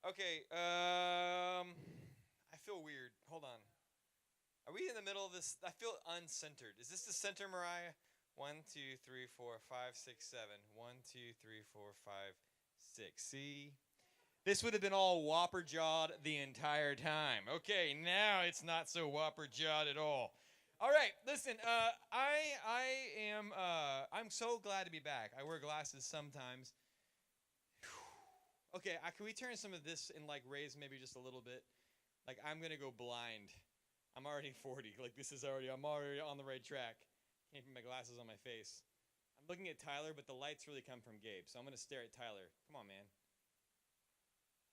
Okay, I feel weird. Hold on. Are we in the middle of this? I feel uncentered. Is this the center, Mariah? One, two, three, four, five, six, seven. One, two, three, four, five, six. See? This would have been all whopper jawed the entire time. Okay, now it's not so whopper jawed at all. All right, listen. I'm so glad to be back. I wear glasses sometimes. Okay, can we turn some of this and like raise maybe just a little bit? Like I'm gonna go blind. I'm already 40. Like this is already. I'm already on the right track. Can't put my glasses on my face. I'm looking at Tyler, but the lights really come from Gabe, so I'm gonna stare at Tyler. Come on, man.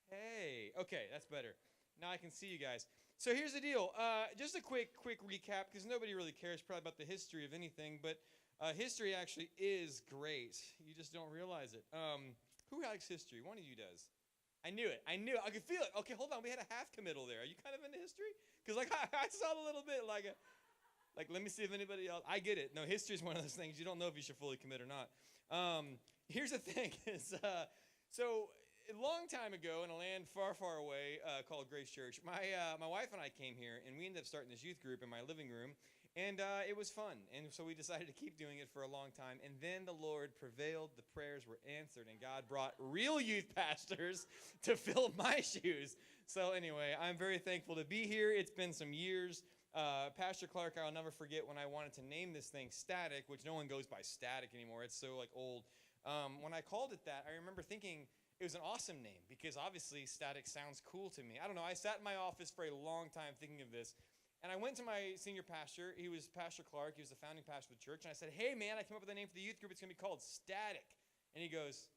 Hey. Okay, that's better. Now I can see you guys. So here's the deal. Just a quick recap, because nobody really cares probably about the history of anything, but history actually is great. You just don't realize it. Who likes history? One of you does. I knew it. I knew it. I could feel it. Okay, hold on. We had a half committal there. Are you kind of into history? Because like I saw a little bit like let me see if anybody else. I get it. No, history is one of those things you don't know if you should fully commit or not. Here's the thing: is so a long time ago in a land far away called Grace Church, my wife and I came here, and we ended up starting this youth group in my living room. And it was fun. And so we decided to keep doing it for a long time. And then the Lord prevailed. The prayers were answered. And God brought real youth pastors to fill my shoes. So anyway, I'm very thankful to be here. It's been some years. Pastor Clark, I'll never forget when I wanted to name this thing Static, which no one goes by Static anymore. It's so like old. When I called it that, I remember thinking it was an awesome name because obviously Static sounds cool to me. I don't know. I sat in my office for a long time thinking of this. And I went to my senior pastor. He was Pastor Clark. He was the founding pastor of the church. And I said, hey, man, I came up with a name for the youth group. It's going to be called Static. And he goes,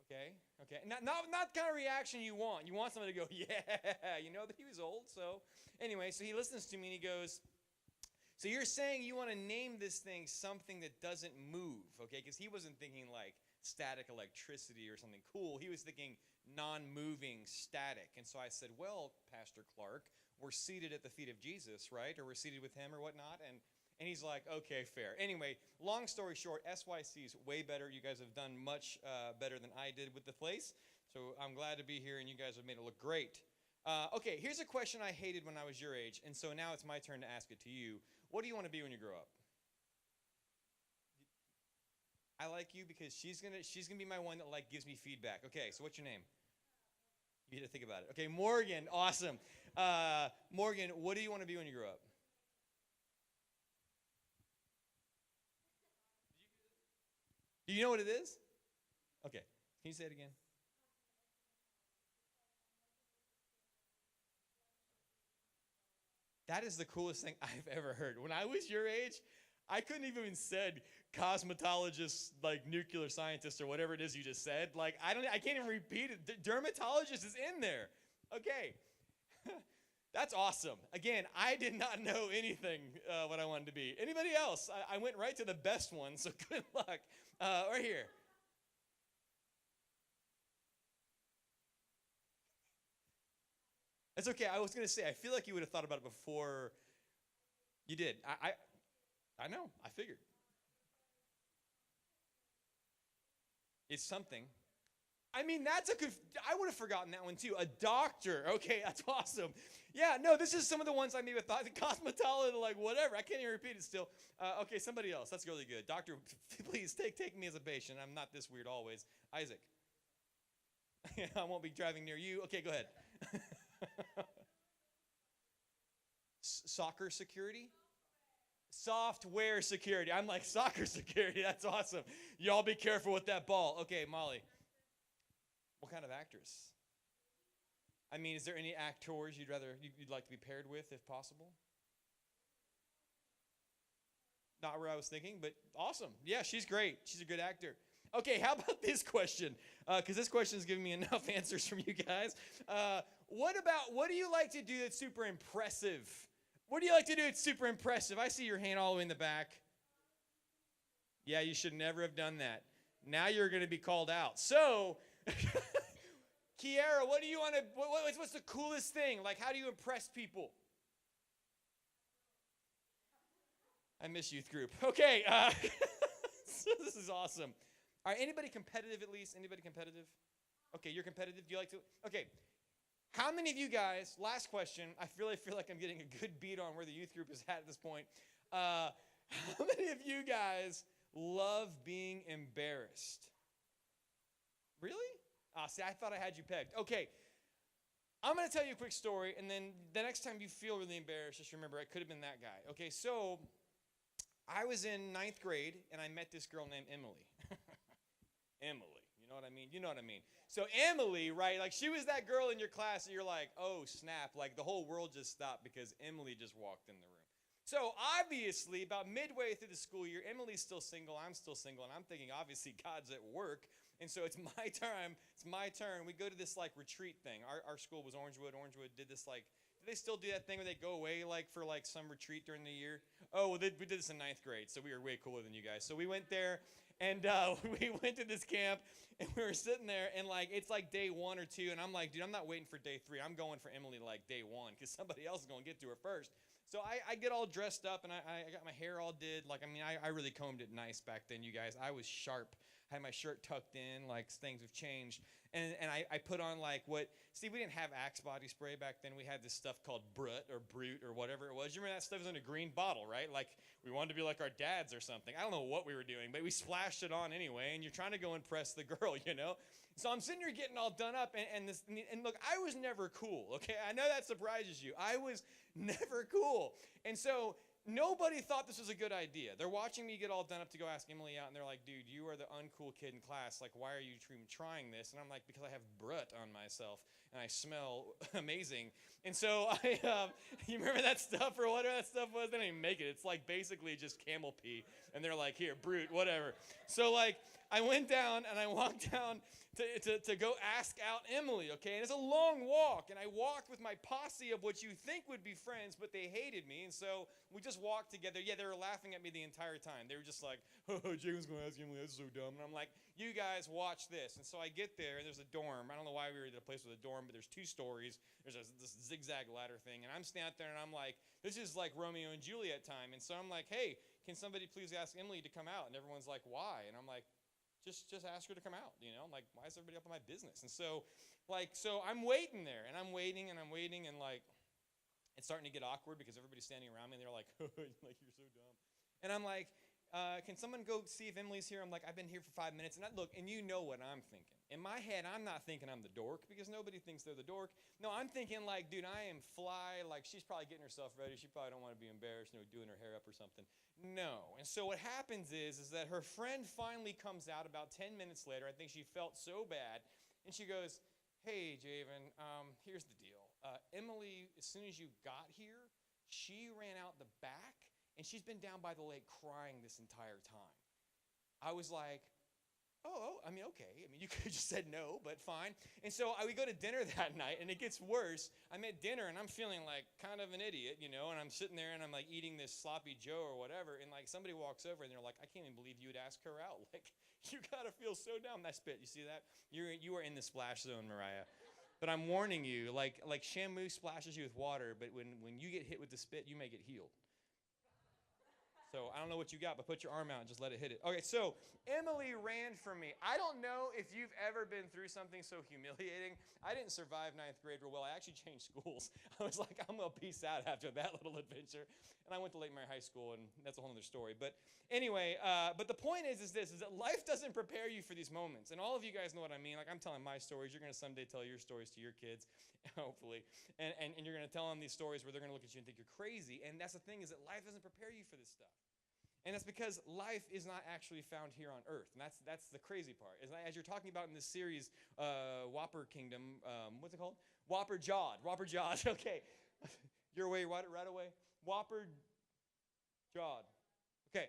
okay. Not the kind of reaction you want. You want somebody to go, yeah, but he was old. So anyway, so he listens to me and he goes, so you're saying you want to name this thing something that doesn't move, okay? Because he wasn't thinking like static electricity or something cool. He was thinking non-moving static. And so I said, well, Pastor Clark, we're seated at the feet of Jesus, right? Or we're seated with him or whatnot. And he's like, okay, fair. Anyway, long story short, SYC is way better. You guys have done much better than I did with the place. So I'm glad to be here, and you guys have made it look great. Okay, here's a question I hated when I was your age, and so now it's my turn to ask it to you. What do you want to be when you grow up? I like you because she's gonna be my one that like gives me feedback. Okay, so what's your name? You need to think about it. Okay, Morgan, awesome. Morgan, what do you want to be when you grow up? Do you know what it is? Okay, can you say it again? That is the coolest thing I've ever heard. When I was your age, I couldn't even said cosmetologist, like nuclear scientist or whatever it is you just said. Like I can't even repeat it. Dermatologist is in there. Okay, that's awesome. Again, I did not know anything what I wanted to be. Anybody else? I went right to the best one. So good luck. Right here. It's okay. I was gonna say I feel like you would have thought about it before you did. I know. I figured. It's something. I mean, I would have forgotten that one too. A doctor. Okay, that's awesome. Yeah, no, this is some of the ones I maybe thought. Cosmetologist, like whatever. I can't even repeat it still. Okay, somebody else. That's really good. Doctor, please take me as a patient. I'm not this weird always. Isaac. I won't be driving near you. Okay, go ahead. Soccer security? Software security. I'm like, soccer security. That's awesome. Y'all be careful with that ball. Okay, Molly. What kind of actress? I mean, is there any actors you'd like to be paired with if possible? Not where I was thinking, but awesome. Yeah, she's great. She's a good actor. Okay, how about this question? Because this question is giving me enough answers from you guys. What do you like to do that's super impressive? What do you like to do that's super impressive? I see your hand all the way in the back. Yeah, you should never have done that. Now you're going to be called out. So, Kiara, what do you want to? What's the coolest thing? Like, how do you impress people? I miss youth group. Okay, so this is awesome. All right, anybody competitive at least? Anybody competitive? Okay, you're competitive. Do you like to? Okay. How many of you guys, last question, I really feel like I'm getting a good beat on where the youth group is at this point. How many of you guys love being embarrassed? Really? See, I thought I had you pegged. Okay, I'm going to tell you a quick story, and then the next time you feel really embarrassed, just remember I could have been that guy. Okay, so I was in 9th grade, and I met this girl named Emily. Emily, you know what I mean? You know what I mean. So Emily, right, like she was that girl in your class that you're like, oh, snap, like the whole world just stopped because Emily just walked in the room. So obviously, about midway through the school year, Emily's still single, I'm still single, and I'm thinking, obviously, God's at work. And so it's my time. It's my turn. We go to this like retreat thing. Our school was Orangewood. Orangewood did this like, do they still do that thing where they go away like for like some retreat during the year? Oh, well, we did this in 9th grade, so we were way cooler than you guys. So we went there, and we went to this camp, and we were sitting there, and like it's like day 1 or 2, and I'm like, dude, I'm not waiting for day 3. I'm going for Emily like day 1 because somebody else is going to get to her first. So I get all dressed up, and I got my hair all did. Like, I mean, I really combed it nice back then, you guys. I was sharp. I had my shirt tucked in, like things have changed. And I put on like what, see, we didn't have Axe body spray back then. We had this stuff called Brut or Brute or whatever it was. You remember that stuff was in a green bottle, right? Like we wanted to be like our dads or something. I don't know what we were doing, but we splashed it on anyway, and you're trying to go impress the girl, you know? So I'm sitting here getting all done up, and look, I was never cool, okay? I know that surprises you. I was never cool. And so nobody thought this was a good idea. They're watching me get all done up to go ask Emily out, and they're like, dude, you are the uncool kid in class. Like, why are you even trying this? And I'm like, because I have Brut on myself, and I smell amazing. And so you remember that stuff or whatever that stuff was? They didn't even make it. It's like basically just camel pee. And they're like, here, Brute, whatever. So like I went down, and I walked down to go ask out Emily, okay? And it's a long walk, and I walked with my posse of what you think would be friends, but they hated me, and so we just walked together. Yeah, they were laughing at me the entire time. They were just like, oh, Jacob's going to ask Emily, that's so dumb. And I'm like, you guys watch this. And so I get there, and there's a dorm. I don't know why we were at a place with a dorm, but there's 2 stories. There's this zigzag ladder thing, and I'm standing out there, and I'm like, this is like Romeo and Juliet time. And so I'm like, hey, can somebody please ask Emily to come out? And everyone's like, why? And I'm like, just ask her to come out, you know? Like, why is everybody up in my business? And so, so I'm waiting there, and I'm waiting, and like, it's starting to get awkward because everybody's standing around me, and they're like, like, you're so dumb. And I'm like, can someone go see if Emily's here? I'm like, I've been here for 5 minutes. And look, and you know what I'm thinking. In my head, I'm not thinking I'm the dork because nobody thinks they're the dork. No, I'm thinking like, dude, I am fly. Like, she's probably getting herself ready. She probably don't want to be embarrassed, you know, doing her hair up or something. No. And so what happens is that her friend finally comes out about 10 minutes later. I think she felt so bad. And she goes, hey, Javen, here's the deal. Emily, as soon as you got here, she ran out the back, and she's been down by the lake crying this entire time. I was like, oh, I mean, okay. I mean, you could have just said no, but fine. And so we go to dinner that night, and it gets worse. I'm at dinner, and I'm feeling like kind of an idiot, you know, and I'm sitting there, and I'm like eating this sloppy Joe or whatever, and like somebody walks over, and they're like, I can't even believe you would ask her out. Like, you got to feel so dumb. That spit, you see that? You are in the splash zone, Mariah. But I'm warning you, like Shamu splashes you with water, but when you get hit with the spit, you may get healed. So I don't know what you got, but put your arm out and just let it hit it. Okay, so Emily ran from me. I don't know if you've ever been through something so humiliating. I didn't survive 9th grade real well. I actually changed schools. I was like, I'm going to peace out after that little adventure. And I went to Lake Mary High School, and that's a whole other story. But anyway, but the point is this, is that life doesn't prepare you for these moments. And all of you guys know what I mean. Like, I'm telling my stories. You're going to someday tell your stories to your kids, hopefully. And you're going to tell them these stories where they're going to look at you and think you're crazy. And that's the thing, is that life doesn't prepare you for this stuff. And that's because life is not actually found here on earth. And that's the crazy part. As you're talking about in this series, Whopper Kingdom, what's it called? Whopper Jawed. Whopper Jawed. Okay. Your way, right away. Whopper Jawed. Okay.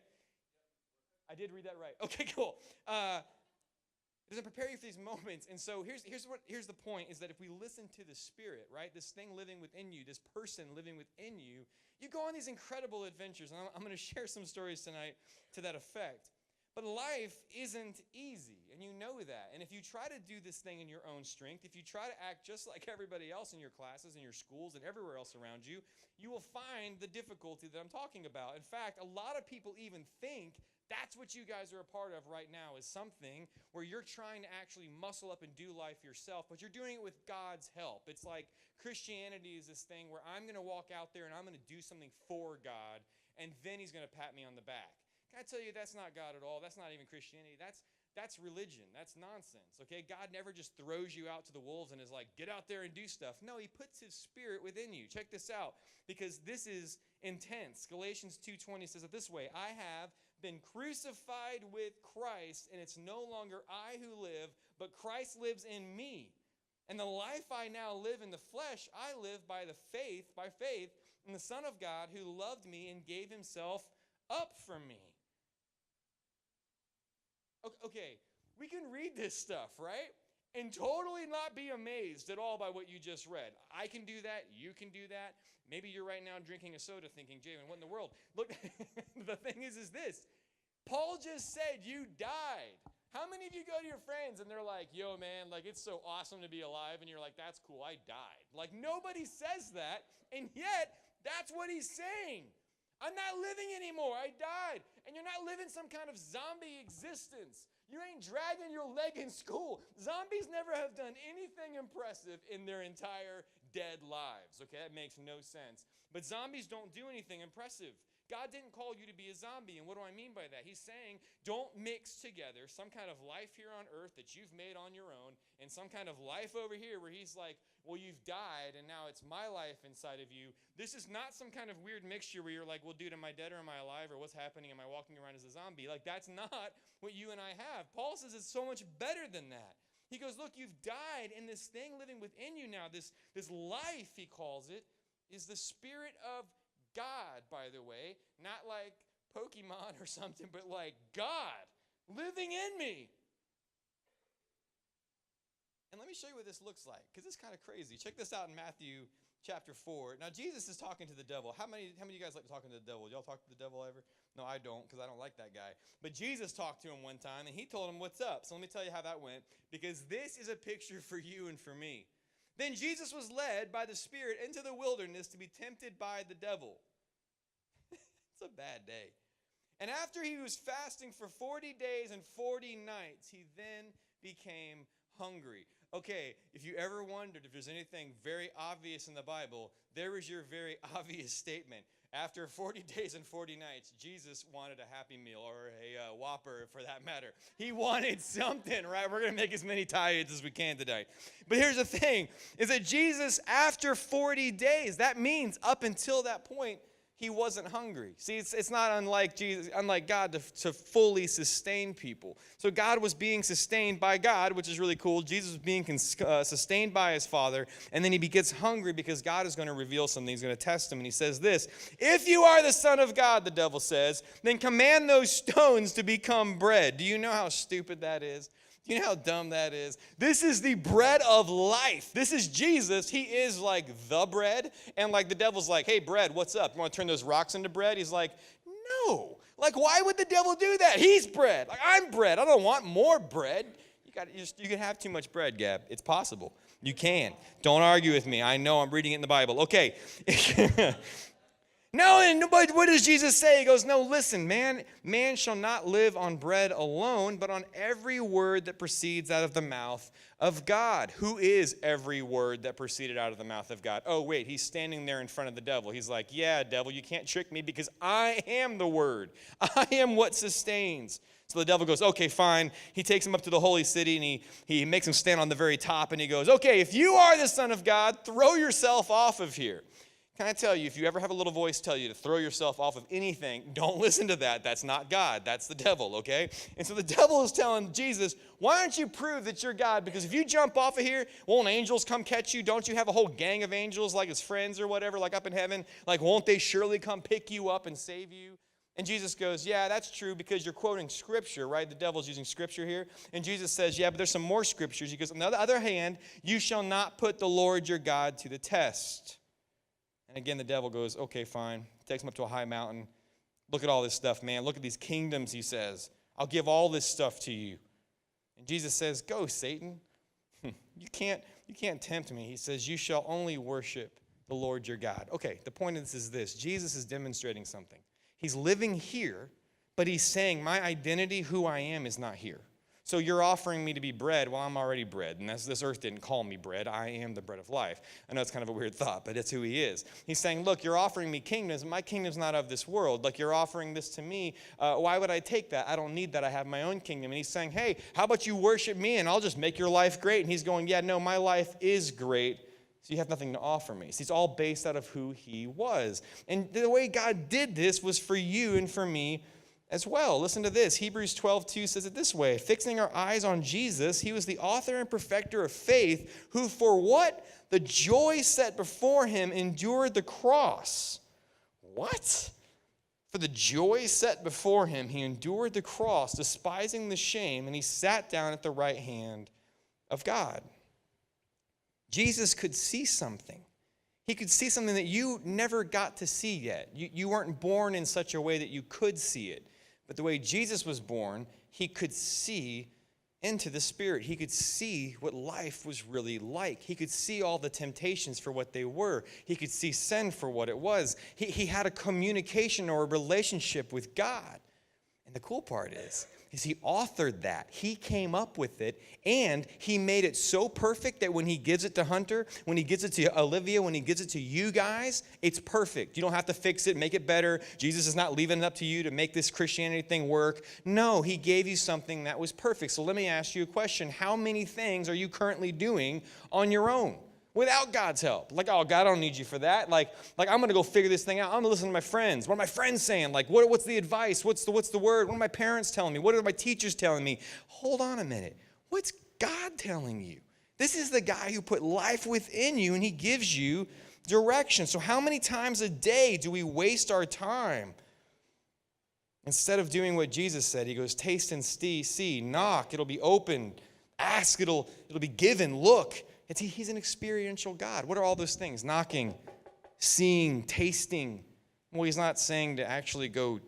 I did read that right. Okay, cool. It doesn't prepare you for these moments. And so here's the point, is that if we listen to the Spirit, right, this thing living within you, this person living within you, you go on these incredible adventures. And I'm going to share some stories tonight to that effect. But life isn't easy, and you know that. And if you try to do this thing in your own strength, if you try to act just like everybody else in your classes, in your schools, and everywhere else around you, you will find the difficulty that I'm talking about. In fact, a lot of people even think That's what you guys are a part of right now, is something where you're trying to actually muscle up and do life yourself, but you're doing it with God's help. It's like Christianity is this thing where I'm going to walk out there and I'm going to do something for God, and then he's going to pat me on the back. Can I tell you, that's not God at all. That's not even Christianity. That's religion. That's nonsense, okay? God never just throws you out to the wolves and is like, get out there and do stuff. No, he puts his spirit within you. Check this out, because this is intense. Galatians 2:20 says it this way: I have been crucified with Christ, and it's no longer I who live, but Christ lives in me. And the life I now live in the flesh, I live by faith in the Son of God who loved me and gave himself up for me. Okay, we can read this stuff, right? And totally not be amazed at all by what you just read. I can do that. You can do that. Maybe you're right now drinking a soda thinking, Javen, what in the world? Look, the thing is this. Paul just said you died. How many of you go to your friends and they're like, yo, man, like it's so awesome to be alive. And you're like, that's cool, I died. Like nobody says that. And yet, that's what he's saying. I'm not living anymore. I died. And you're not living some kind of zombie existence. You ain't dragging your leg in school. Zombies never have done anything impressive in their entire dead lives. Okay, that makes no sense. But zombies don't do anything impressive. God didn't call you to be a zombie. And what do I mean by that? He's saying don't mix together some kind of life here on earth that you've made on your own and some kind of life over here where he's like, well, you've died and now it's my life inside of you. This is not some kind of weird mixture where you're like, well, dude, am I dead or am I alive, or what's happening? Am I walking around as a zombie? Like, that's not what you and I have. Paul says it's so much better than that. He goes, look, you've died, and this thing living within you now, this life, he calls it, is the Spirit of God, by the way, not like Pokemon or something, but like God living in me. And let me show you what this looks like, because it's kind of crazy. Check this out in Matthew chapter 4. Now, Jesus is talking to the devil. How many of you guys like talking to the devil? Y'all talk to the devil ever? No, I don't, because I don't like that guy. But Jesus talked to him one time, and he told him, what's up? So let me tell you how that went, because this is a picture for you and for me. Then Jesus was led by the Spirit into the wilderness to be tempted by the devil. It's a bad day. And after he was fasting for 40 days and 40 nights, he then became hungry. Okay, if you ever wondered if there's anything very obvious in the Bible, there is your very obvious statement. After 40 days and 40 nights, Jesus wanted a Happy Meal, or a Whopper for that matter. He wanted something, right? We're going to make as many tithes as we can tonight. But here's the thing, is that Jesus, after 40 days, that means up until that point, he wasn't hungry. See, it's not unlike Jesus, unlike God to fully sustain people. So God was being sustained by God, which is really cool. Jesus was being sustained by his Father, and then he gets hungry because God is going to reveal something. He's going to test him, and he says this: if you are the Son of God, the devil says, then command those stones to become bread. Do you know how stupid that is? Do you know how dumb that is? This is the bread of life. This is Jesus. He is like the bread. And like the devil's like, hey, bread, what's up? You want to turn those rocks into bread? He's like, no. Like, why would the devil do that? He's bread. Like, I'm bread. I don't want more bread. You can have too much bread, Gab. It's possible. You can. Don't argue with me. I know I'm reading it in the Bible. Okay. No, and but what does Jesus say? He goes, no, listen, man shall not live on bread alone, but on every word that proceeds out of the mouth of God. Who is every word that proceeded out of the mouth of God? Oh, wait, he's standing there in front of the devil. He's like, yeah, devil, you can't trick me because I am the word. I am what sustains. So the devil goes, okay, fine. He takes him up to the holy city, and he makes him stand on the very top, and he goes, okay, if you are the Son of God, throw yourself off of here. Can I tell you, if you ever have a little voice tell you to throw yourself off of anything, don't listen to that. That's not God. That's the devil, okay? And so the devil is telling Jesus, why don't you prove that you're God? Because if you jump off of here, won't angels come catch you? Don't you have a whole gang of angels like his friends or whatever, like up in heaven? Like, won't they surely come pick you up and save you? And Jesus goes, yeah, that's true, because you're quoting Scripture, right? The devil's using Scripture here. And Jesus says, yeah, but there's some more Scriptures. He goes, on the other hand, you shall not put the Lord your God to the test. And again, the devil goes, okay, fine. Takes him up to a high mountain. Look at all this stuff, man. Look at these kingdoms, he says. I'll give all this stuff to you. And Jesus says, go, Satan. You can't tempt me. He says, you shall only worship the Lord your God. Okay, the point of this is this. Jesus is demonstrating something. He's living here, But he's saying my identity, who I am, is not here. So you're offering me to be bread. Well, I'm already bread. And this earth didn't call me bread. I am the bread of life. I know it's kind of a weird thought, but it's who he is. He's saying, look, you're offering me kingdoms. My kingdom's not of this world. Like, you're offering this to me. Why would I take that? I don't need that. I have my own kingdom. And he's saying, hey, how about you worship me and I'll just make your life great? And he's going, yeah, no, my life is great. So you have nothing to offer me. So it's all based out of who he was. And the way God did this was for you and for me as well. Listen to this. Hebrews 12:2 says it this way. Fixing our eyes on Jesus, he was the author and perfecter of faith, who for what? The joy set before him endured the cross. What? For the joy set before him, he endured the cross, despising the shame, and he sat down at the right hand of God. Jesus could see something. He could see something that you never got to see yet. You weren't born in such a way that you could see it. But the way Jesus was born, he could see into the Spirit. He could see what life was really like. He could see all the temptations for what they were. He could see sin for what it was. He had a communication or a relationship with God. And the cool part is he authored that. He came up with it, and he made it so perfect that when he gives it to Hunter, when he gives it to Olivia, when he gives it to you guys, it's perfect. You don't have to fix it, make it better. Jesus is not leaving it up to you to make this Christianity thing work. No, he gave you something that was perfect. So let me ask you a question. How many things are you currently doing on your own? Without God's help. Like, oh, God, I don't need you for that. Like I'm going to go figure this thing out. I'm going to listen to my friends. What are my friends saying? Like, what's the advice? What's the word? What are my parents telling me? What are my teachers telling me? Hold on a minute. What's God telling you? This is the guy who put life within you, and he gives you direction. So how many times a day do we waste our time? Instead of doing what Jesus said, he goes, taste and see, knock, it'll be opened. Ask, it'll be given. Look. He's an experiential God. What are all those things? Knocking, seeing, tasting. Well, he's not saying to actually go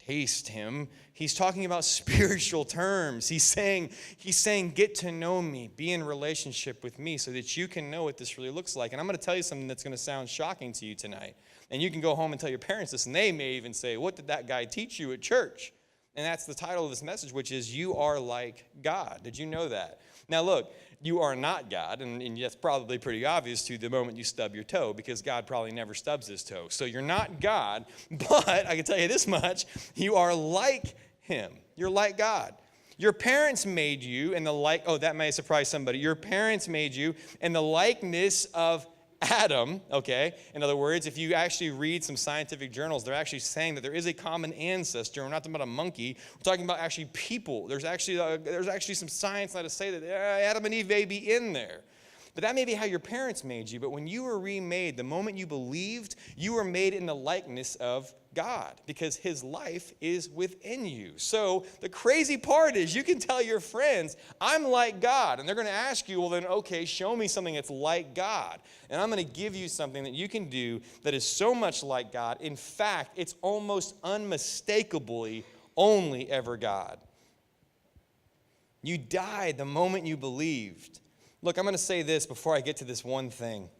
taste him. He's talking about spiritual terms. He's saying, get to know me, be in relationship with me so that you can know what this really looks like. And I'm going to tell you something that's going to sound shocking to you tonight. And you can go home and tell your parents this, and they may even say, what did that guy teach you at church? And that's the title of this message, which is, you are like God. Did you know that? Now look, you are not God, and that's probably pretty obvious to you the moment you stub your toe, because God probably never stubs his toe. So you're not God, but I can tell you this much, you are like him. You're like God. Your parents made you in the that may surprise somebody. Your parents made you in the likeness of Adam, okay? In other words, if you actually read some scientific journals, they're actually saying that there is a common ancestor. We're not talking about a monkey. We're talking about actually people. There's actually some science now to say that Adam and Eve may be in there. But that may be how your parents made you. But when you were remade, the moment you believed, you were made in the likeness of God, because his life is within you. So the crazy part is, you can tell your friends, I'm like God. And they're going to ask you, well then, okay, show me something that's like God. And I'm going to give you something that you can do that is so much like God. In fact, it's almost unmistakably only ever God. You died the moment you believed. Look, I'm going to say this before I get to this one thing.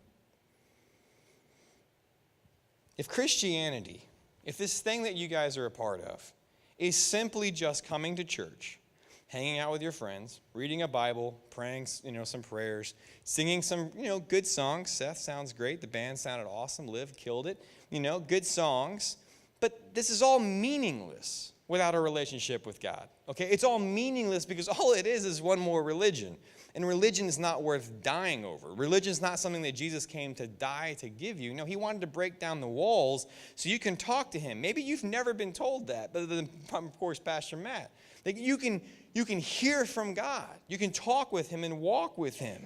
If Christianity, if this thing that you guys are a part of is simply just coming to church, hanging out with your friends, reading a Bible, praying, some prayers, singing some, good songs. Seth sounds great. The band sounded awesome. Liv killed it. Good songs. But this is all meaningless without a relationship with God. Okay? It's all meaningless because all it is one more religion. And religion is not worth dying over. Religion is not something that Jesus came to die to give you. No, he wanted to break down the walls so you can talk to him. Maybe you've never been told that, other than, of course, Pastor Matt. Like you can hear from God. You can talk with him and walk with him.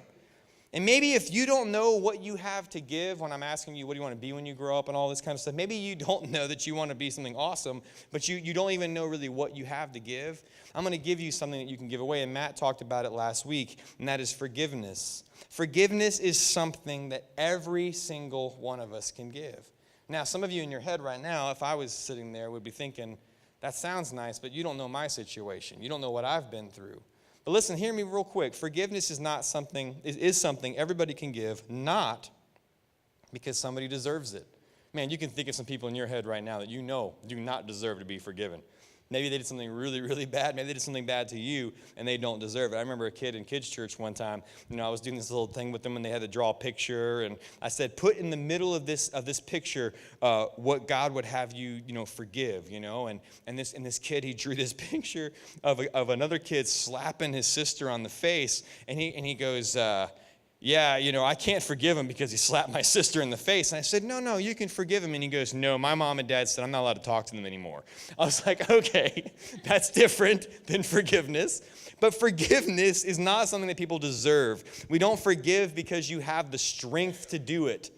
And maybe if you don't know what you have to give, when I'm asking you what do you want to be when you grow up and all this kind of stuff, maybe you don't know that you want to be something awesome, but you don't even know really what you have to give. I'm going to give you something that you can give away, and Matt talked about it last week, and that is forgiveness. Forgiveness is something that every single one of us can give. Now, some of you in your head right now, if I was sitting there, would be thinking, that sounds nice, but you don't know my situation. You don't know what I've been through. But listen, hear me real quick. Forgiveness is something everybody can give, not because somebody deserves it. Man, you can think of some people in your head right now that you know do not deserve to be forgiven. Maybe they did something really, really bad. Maybe they did something bad to you, and they don't deserve it. I remember a kid in kids' church one time. I was doing this little thing with them, and they had to draw a picture. And I said, put in the middle of this picture what God would have you, forgive. And this kid, he drew this picture of another kid slapping his sister on the face, and he goes, yeah, I can't forgive him because he slapped my sister in the face. And I said, no, you can forgive him. And he goes, no, my mom and dad said I'm not allowed to talk to them anymore. I was like, okay, that's different than forgiveness. But forgiveness is not something that people deserve. We don't forgive because you have the strength to do it.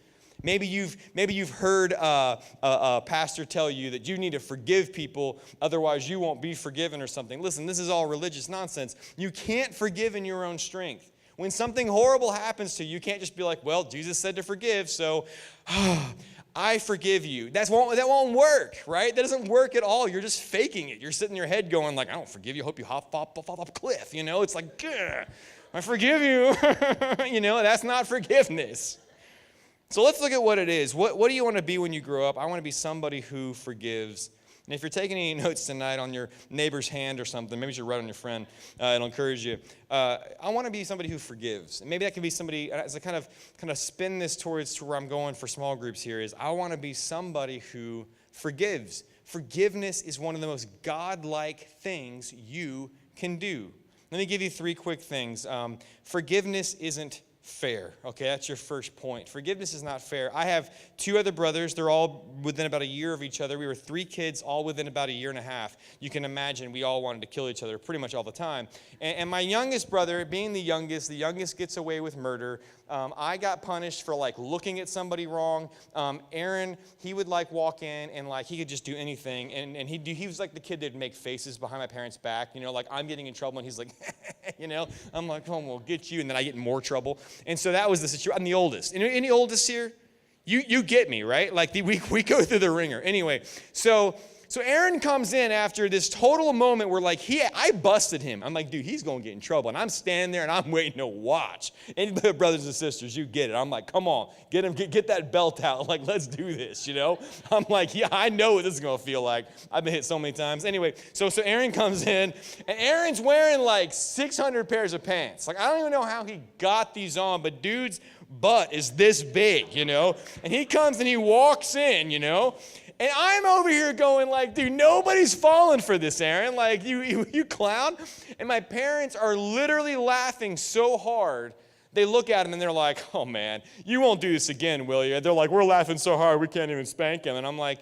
Maybe you've heard a pastor tell you that you need to forgive people, otherwise you won't be forgiven or something. Listen, this is all religious nonsense. You can't forgive in your own strength. When something horrible happens to you, you can't just be like, well, Jesus said to forgive, so I forgive you. That won't work, right? That doesn't work at all. You're just faking it. You're sitting in your head going like, I don't forgive you. I hope you fall off a cliff. It's like, I forgive you. That's not forgiveness. So let's look at what it is. What do you want to be when you grow up? I want to be somebody who forgives. And if you're taking any notes tonight on your neighbor's hand or something, maybe you should write on your friend. It'll encourage you. I want to be somebody who forgives. And maybe that can be somebody, as I kind of spin this towards to where I'm going for small groups here, is I want to be somebody who forgives. Forgiveness is one of the most godlike things you can do. Let me give you 3 quick things. Forgiveness isn't fair. Okay, that's your first point. Forgiveness is not fair. I have 2 other brothers. They're all within about a year of each other. We were 3 kids, all within about a year and a half. You can imagine we all wanted to kill each other pretty much all the time. And my youngest brother, being the youngest gets away with murder. I got punished for looking at somebody wrong. Aaron, he would walk in and he could just do anything. And he was like the kid that'd make faces behind my parents' back. I'm getting in trouble and he's like, I'm like, oh, we'll get you. And then I get in more trouble. And so that was the situation. I'm the oldest. Any oldest here? You get me, right? We go through the ringer. Anyway, so Aaron comes in after this total moment where I busted him. I'm like, dude, he's going to get in trouble. And I'm standing there and I'm waiting to watch. And brothers and sisters, you get it. I'm like, come on, get that belt out. Let's do this, I'm like, yeah, I know what this is going to feel like. I've been hit so many times. Anyway, so Aaron comes in and Aaron's wearing 600 pairs of pants. I don't even know how he got these on, but dude's butt is this big, And he comes and he walks in, And I'm over here going dude, nobody's falling for this, Aaron. You clown. And my parents are literally laughing so hard. They look at him and they're like, oh, man, you won't do this again, will you? They're like, we're laughing so hard we can't even spank him. And I'm like,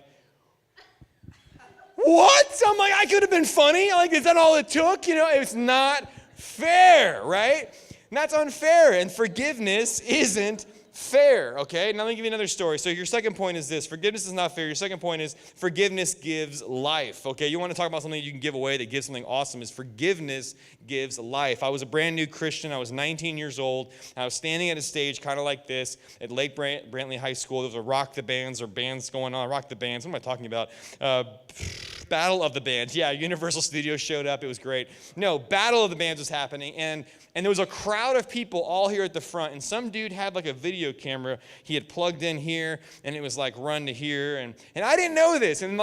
what? I'm like, I could have been funny. Is that all it took? It's not fair, right? And that's unfair. And forgiveness isn't fair, okay? Now let me give you another story. So your second point is this. Forgiveness is not fair. Your second point is forgiveness gives life, okay? You want to talk about something you can give away that gives something awesome is forgiveness gives life. I was a brand new Christian. I was 19 years old. I was standing at a stage kind of like this at Lake Brantley High School. There was a Rock the Bands or bands going on. Rock the Bands. What am I talking about? Battle of the Bands. Yeah, Universal Studios showed up. It was great. No, Battle of the Bands was happening, and there was a crowd of people all here at the front, and some dude had a video camera he had plugged in here, and it was run to here, and I didn't know this, and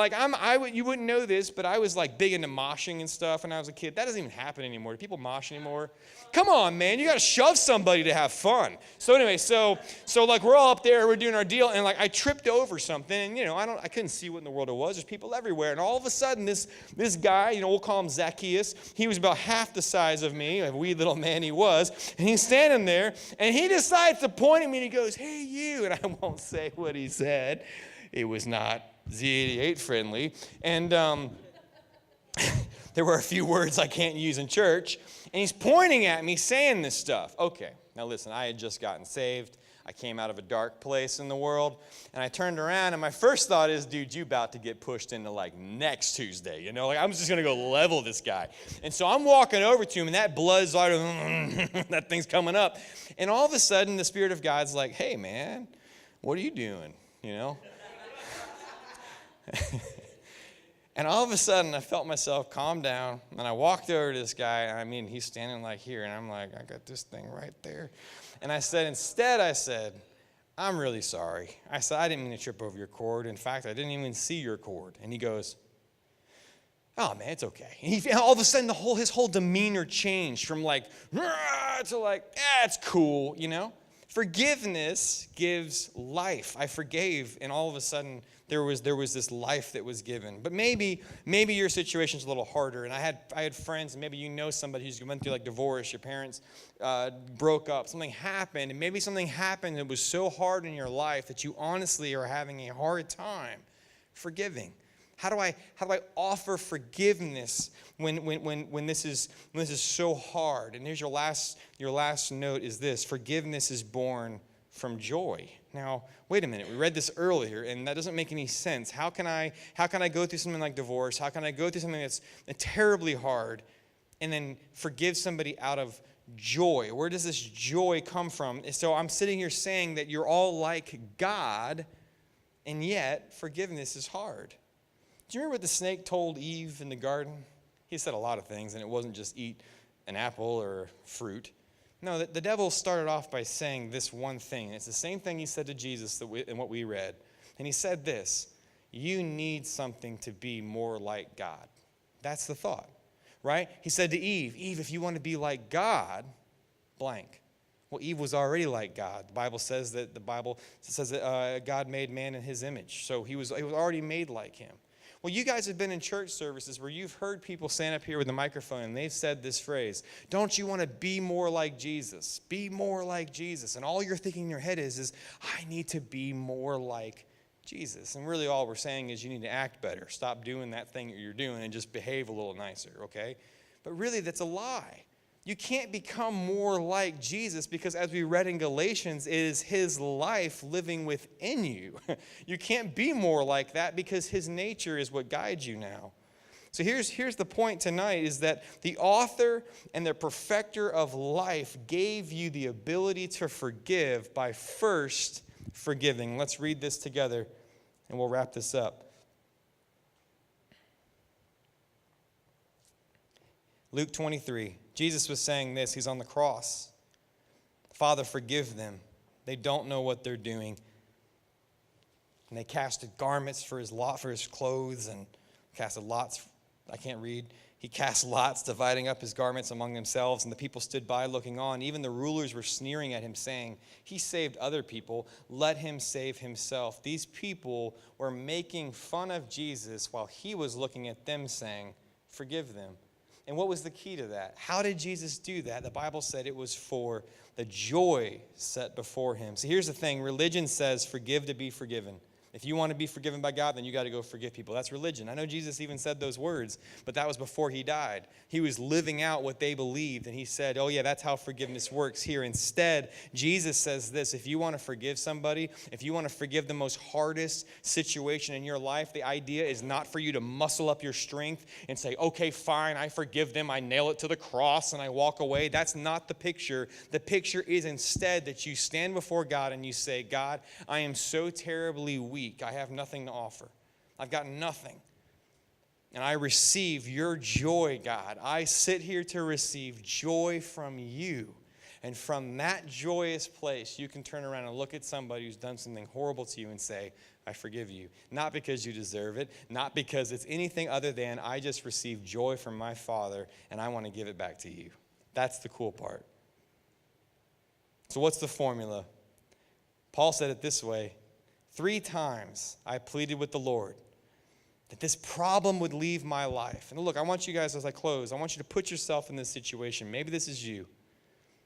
you wouldn't know this, but I was big into moshing and stuff when I was a kid. That doesn't even happen anymore. Do people mosh anymore? Come on, man, you got to shove somebody to have fun. So anyway, so we're all up there, we're doing our deal, and I tripped over something, and I couldn't see what in the world it was. There's people everywhere, and all of a sudden this guy, we'll call him Zacchaeus. He was about half the size of me, a wee little man he was, and he's standing there, and he decides to point at me, and he goes, hey, you, and I won't say what he said. It was not Z88 friendly, and there were a few words I can't use in church, and he's pointing at me saying this stuff. Okay, now listen, I had just gotten saved. I came out of a dark place in the world, and I turned around, and my first thought is, dude, you about to get pushed into next Tuesday, I'm just going to go level this guy. And so I'm walking over to him, and that blood's that thing's coming up. And all of a sudden, the Spirit of God's like, hey, man, what are you doing, And all of a sudden, I felt myself calm down, and I walked over to this guy, and he's standing here, and I'm like, I got this thing right there. And I said, I'm really sorry. I said, I didn't mean to trip over your cord. In fact, I didn't even see your cord. And he goes, oh man, it's okay. And all of a sudden, his whole demeanor changed from like, to like, it's cool, you know? Forgiveness gives life. I forgave, and all of a sudden, there was this life that was given. But maybe your situation's a little harder. And I had friends, and maybe you know somebody who's went through like divorce. Your parents broke up. Something happened, and maybe something happened that was so hard in your life that you honestly are having a hard time forgiving. How do I offer forgiveness when this is so hard? And here's your last note is this: forgiveness is born from joy. Now, wait a minute. We read this earlier, and that doesn't make any sense. How can I go through something like divorce? How can I go through something that's terribly hard and then forgive somebody out of joy? Where does this joy come from? So I'm sitting here saying that you're all like God, and yet forgiveness is hard. Do you remember what the snake told Eve in the garden? He said a lot of things, and it wasn't just eat an apple or fruit. No, the devil started off by saying this one thing. It's the same thing he said to Jesus in what we read. And he said this: you need something to be more like God. That's the thought, right? He said to Eve, if you want to be like God, blank. Well, Eve was already like God. The Bible says that God made man in his image. So he was already made like him. Well, you guys have been in church services where you've heard people stand up here with a microphone and they've said this phrase: don't you want to be more like Jesus? Be more like Jesus. And all you're thinking in your head is I need to be more like Jesus. And really all we're saying is you need to act better. Stop doing that thing that you're doing and just behave a little nicer, okay? But really that's a lie. You can't become more like Jesus because, as we read in Galatians, it is his life living within you. You can't be more like that because his nature is what guides you now. So here's the point tonight, is that the author and the perfecter of life gave you the ability to forgive by first forgiving. Let's read this together and we'll wrap this up. Luke 23. Jesus was saying this. He's on the cross. Father, forgive them. They don't know what they're doing. And they casted garments for his clothes, and casted lots. I can't read. He cast lots, dividing up his garments among themselves, and the people stood by looking on. Even the rulers were sneering at him, saying, he saved other people. Let him save himself. These people were making fun of Jesus while he was looking at them, saying, forgive them. And what was the key to that? How did Jesus do that? The Bible said it was for the joy set before him. So here's the thing. Religion says forgive to be forgiven. If you want to be forgiven by God, then you got to go forgive people. That's religion. I know Jesus even said those words, but that was before he died. He was living out what they believed, and he said, oh yeah, that's how forgiveness works here. Instead, Jesus says this: if you want to forgive somebody, if you want to forgive the most hardest situation in your life, the idea is not for you to muscle up your strength and say, okay, fine, I forgive them, I nail it to the cross, and I walk away. That's not the picture. The picture is instead that you stand before God and you say, God, I am so terribly weak. I have nothing to offer. I've got nothing. And I receive your joy, God. I sit here to receive joy from you. And from that joyous place, you can turn around and look at somebody who's done something horrible to you and say, I forgive you. Not because you deserve it, not because it's anything other than I just received joy from my Father and I want to give it back to you. That's the cool part. So what's the formula? Paul said it this way: 3 times I pleaded with the Lord that this problem would leave my life. And look, I want you guys, as I close, I want you to put yourself in this situation. Maybe this is you,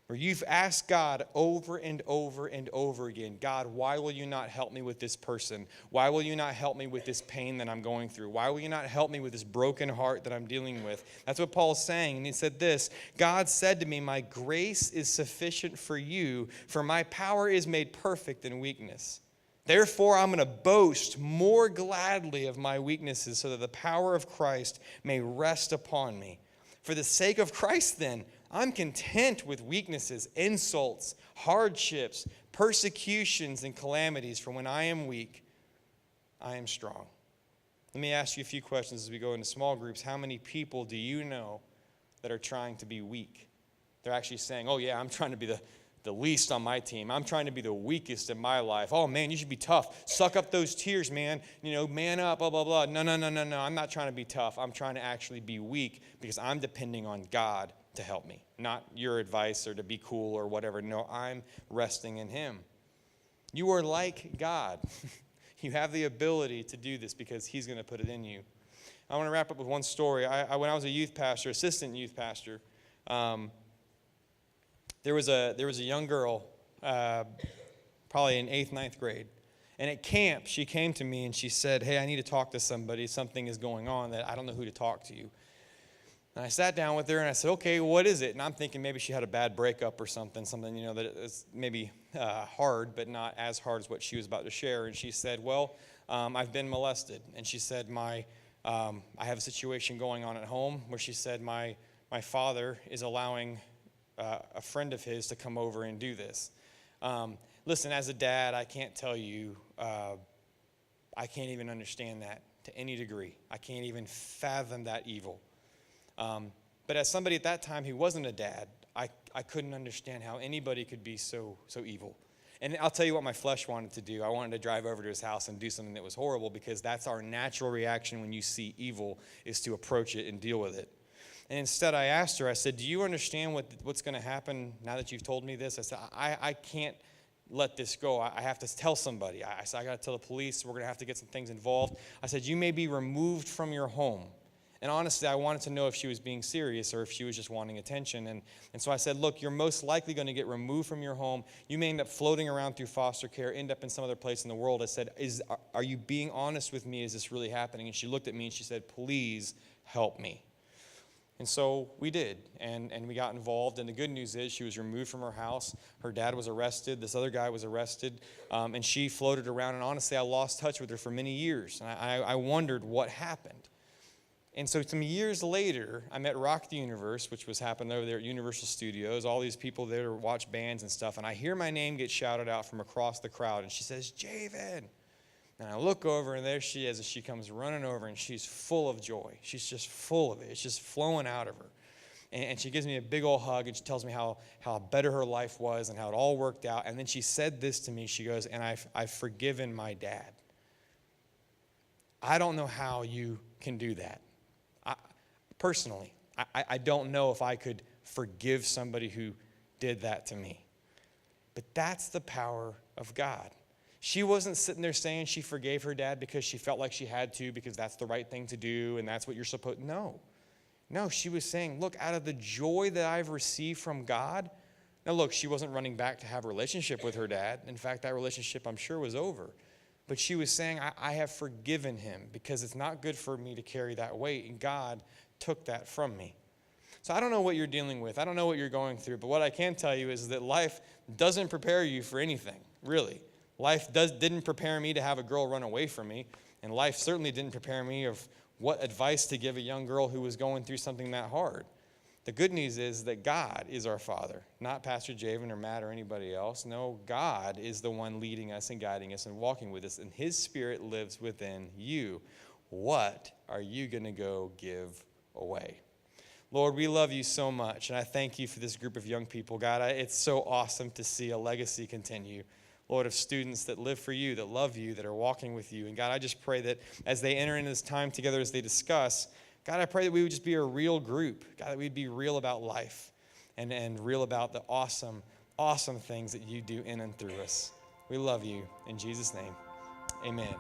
where you've asked God over and over and over again, God, why will you not help me with this person? Why will you not help me with this pain that I'm going through? Why will you not help me with this broken heart that I'm dealing with? That's what Paul's saying. And he said this: God said to me, my grace is sufficient for you, for my power is made perfect in weakness. Therefore, I'm going to boast more gladly of my weaknesses, so that the power of Christ may rest upon me. For the sake of Christ, then, I'm content with weaknesses, insults, hardships, persecutions, and calamities. For when I am weak, I am strong. Let me ask you a few questions as we go into small groups. How many people do you know that are trying to be weak? They're actually saying, oh yeah, I'm trying to be the least on my team. I'm trying to be the weakest in my life. Oh, man, you should be tough. Suck up those tears, man. Man up, blah, blah, blah. No. I'm not trying to be tough. I'm trying to actually be weak because I'm depending on God to help me, not your advice or to be cool or whatever. No, I'm resting in him. You are like God. You have the ability to do this because he's going to put it in you. I want to wrap up with one story. When I was a youth pastor, assistant youth pastor, there was a young girl, probably in 8th, 9th grade. And at camp, she came to me and she said, hey, I need to talk to somebody. Something is going on that I don't know who to talk to. And I sat down with her and I said, okay, what is it? And I'm thinking maybe she had a bad breakup or something that is maybe hard, but not as hard as what she was about to share. And she said, well, I've been molested. And she said, I have a situation going on at home where she said my father is allowing a friend of his to come over and do this. Listen, as a dad, I can't tell you, I can't even understand that to any degree. I can't even fathom that evil. But as somebody at that time who wasn't a dad, I couldn't understand how anybody could be so evil. And I'll tell you what my flesh wanted to do. I wanted to drive over to his house and do something that was horrible because that's our natural reaction when you see evil, is to approach it and deal with it. And instead I asked her, I said, do you understand what's going to happen now that you've told me this? I said, I can't let this go. I have to tell somebody. I said, I got to tell the police. We're going to have to get some things involved. I said, you may be removed from your home. And honestly, I wanted to know if she was being serious or if she was just wanting attention. And so I said, look, you're most likely going to get removed from your home. You may end up floating around through foster care, end up in some other place in the world. I said, are you being honest with me? Is this really happening? And she looked at me and she said, please help me. And so we did, and we got involved. And the good news is she was removed from her house. Her dad was arrested. This other guy was arrested. And she floated around. And honestly, I lost touch with her for many years. And I wondered what happened. And so some years later, I met Rock the Universe, which was happening over there at Universal Studios. All these people there to watch bands and stuff. And I hear my name get shouted out from across the crowd. And she says, Javen. And I look over, and there she is, and she comes running over, and she's full of joy. She's just full of it. It's just flowing out of her. And she gives me a big old hug, and she tells me how better her life was and how it all worked out. And then she said this to me. She goes, and I've forgiven my dad. I don't know how you can do that. Personally, I don't know if I could forgive somebody who did that to me. But that's the power of God. She wasn't sitting there saying she forgave her dad because she felt like she had to, because that's the right thing to do and that's what you're supposed to. No, she was saying, look, out of the joy that I've received from God. Now, look, she wasn't running back to have a relationship with her dad. In fact, that relationship, I'm sure, was over. But she was saying, I have forgiven him because it's not good for me to carry that weight, and God took that from me. So I don't know what you're dealing with. I don't know what you're going through. But what I can tell you is that life doesn't prepare you for anything, really. Life didn't prepare me to have a girl run away from me. And life certainly didn't prepare me of what advice to give a young girl who was going through something that hard. The good news is that God is our Father, not Pastor Javen or Matt or anybody else. No, God is the one leading us and guiding us and walking with us, and his Spirit lives within you. What are you going to go give away? Lord, we love you so much, and I thank you for this group of young people. God, it's so awesome to see a legacy continue. Lord, of students that live for you, that love you, that are walking with you. And God, I just pray that as they enter into this time together, as they discuss, God, I pray that we would just be a real group. God, that we'd be real about life and real about the awesome, awesome things that you do in and through us. We love you. In Jesus' name, amen.